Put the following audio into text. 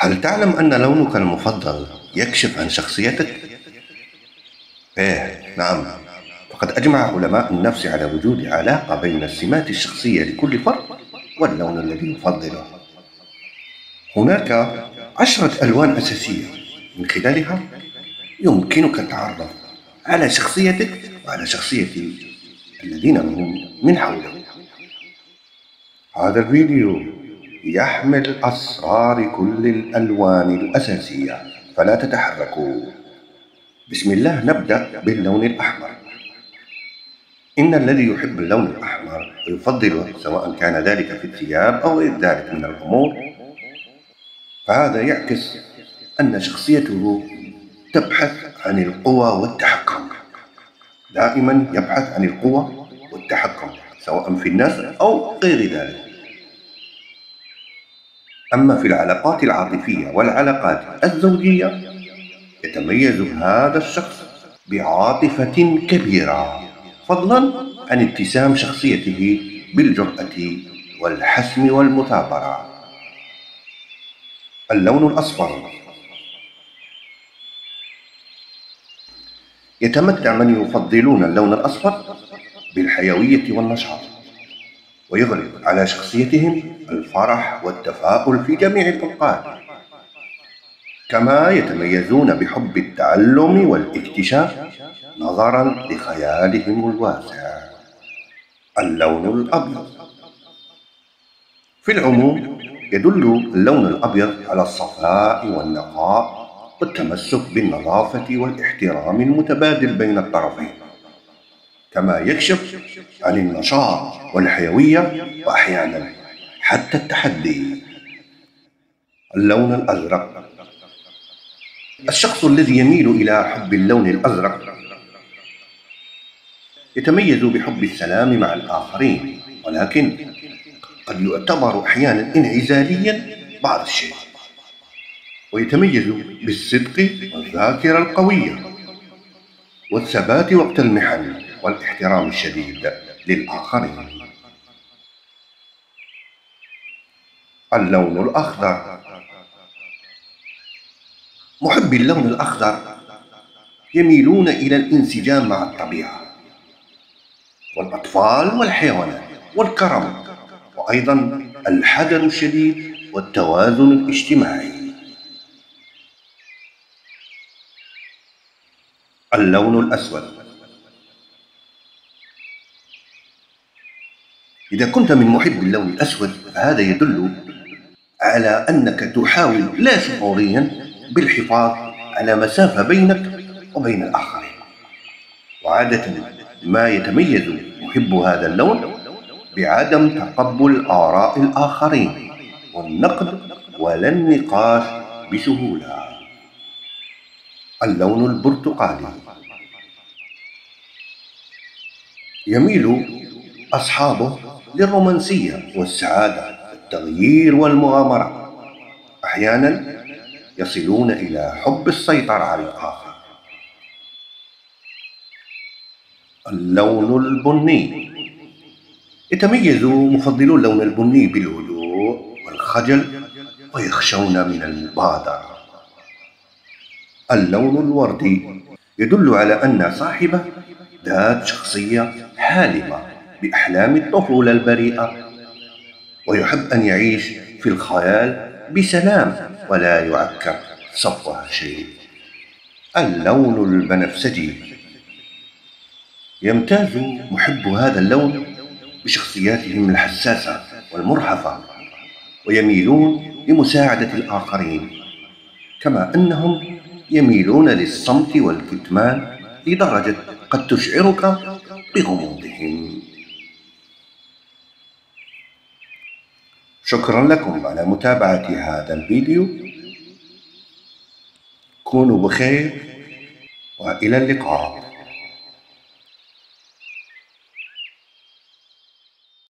هل تعلم أن لونك المفضل يكشف عن شخصيتك؟ نعم. فقد أجمع علماء النفس على وجود علاقة بين السمات الشخصية لكل فرد واللون الذي يفضله. هناك 10 ألوان أساسية من خلالها يمكنك التعرف على شخصيتك وعلى شخصية الذين هم من حولك. هذا الفيديو يحمل أسرار كل الألوان الأساسية، فلا تتحركوا. بسم الله. نبدأ باللون الأحمر. إن الذي يحب اللون الأحمر ويفضله، سواء كان ذلك في الثياب أو غير ذلك من الأمور، فهذا يعكس أن شخصيته تبحث عن القوة والتحكم. دائما يبحث عن القوة والتحكم سواء في الناس أو غير ذلك. أما في العلاقات العاطفية والعلاقات الزوجية، يتميز هذا الشخص بعاطفة كبيرة، فضلا عن اتسام شخصيته بالجرأة والحسم والمثابرة. اللون الأصفر. يتمتع من يفضلون اللون الأصفر بالحيوية والنشاط، ويغلب على شخصيتهم الفرح والتفاؤل في جميع الأوقات. كما يتميزون بحب التعلم والاكتشاف نظرا لخيالهم الواسع. اللون الأبيض. في العموم يدل اللون الأبيض على الصفاء والنقاء والتمسك بالنظافة والاحترام المتبادل بين الطرفين، كما يكشف عن النشاط والحيوية وأحيانا حتى التحدي. اللون الأزرق. الشخص الذي يميل إلى حب اللون الأزرق يتميز بحب السلام مع الآخرين، ولكن قد يعتبر أحيانا انعزاليا بعض الشيء. ويتميز بالصدق والذاكرة القوية والثبات وقت المحن والاحترام الشديد للآخرين. اللون الأخضر. محبي اللون الأخضر يميلون إلى الانسجام مع الطبيعة والأطفال والحيوانات والكرم، وأيضا الحذر الشديد والتوازن الاجتماعي. اللون الأسود. إذا كنت من محب اللون الأسود، فهذا يدل على أنك تحاول لا شعوريا بالحفاظ على مسافة بينك وبين الآخرين. وعادة ما يتميز محب هذا اللون بعدم تقبل آراء الآخرين والنقد ولا النقاش بسهولة. اللون البرتقالي. يميل أصحابه للرومانسية والسعادة والتغيير والمغامرة. أحيانا يصلون إلى حب السيطرة على الآخر. اللون البني. يتميز مفضلو اللون البني بالهدوء والخجل ويخشون من المبادرة. اللون الوردي. يدل على أن صاحبه ذات شخصية حالمة بأحلام الطفولة البريئة، ويحب أن يعيش في الخيال بسلام ولا يعكر صفوة شيء. اللون البنفسجي. يمتاز محب هذا اللون بشخصياتهم الحساسة والمرهفة، ويميلون لمساعدة الآخرين، كما أنهم يميلون للصمت والكتمان لدرجة قد تشعرك بغموضهم. شكرا لكم على متابعة هذا الفيديو. كونوا بخير وإلى اللقاء.